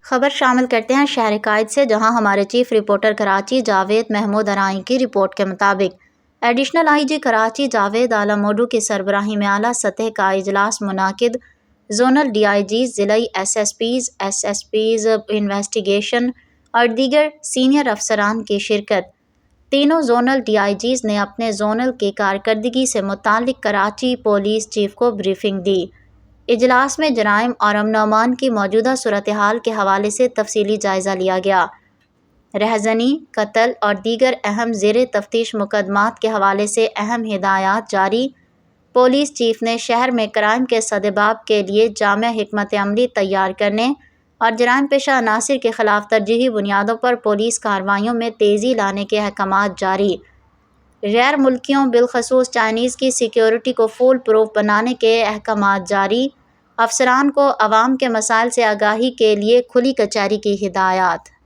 خبر شامل کرتے ہیں شہر قائد سے، جہاں ہمارے چیف رپورٹر کراچی جاوید محمود ارائیں کی رپورٹ کے مطابق ایڈیشنل آئی جی کراچی جاوید عالموڈو کی سربراہی میں اعلیٰ سطح کا اجلاس منعقد۔ زونل ڈی آئی جیز، ضلعی ایس ایس پیز انویسٹیگیشن اور دیگر سینئر افسران کی شرکت۔ تینوں زونل ڈی آئی جیز نے اپنے زونل کی کارکردگی سے متعلق کراچی پولیس چیف کو بریفنگ دی۔ اجلاس میں جرائم اور امن و امان کی موجودہ صورتحال کے حوالے سے تفصیلی جائزہ لیا گیا۔ رہزنی، قتل اور دیگر اہم زیر تفتیش مقدمات کے حوالے سے اہم ہدایات جاری۔ پولیس چیف نے شہر میں کرائم کے سدباب کے لیے جامع حکمت عملی تیار کرنے اور جرائم پیشہ عناصر کے خلاف ترجیحی بنیادوں پر پولیس کارروائیوں میں تیزی لانے کے احکامات جاری۔ غیر ملکیوں بالخصوص چائنیز کی سیکیورٹی کو فول پروف بنانے کے احکامات جاری۔ افسران کو عوام کے مسائل سے آگاہی کے لیے کھلی کچہری کی ہدایات۔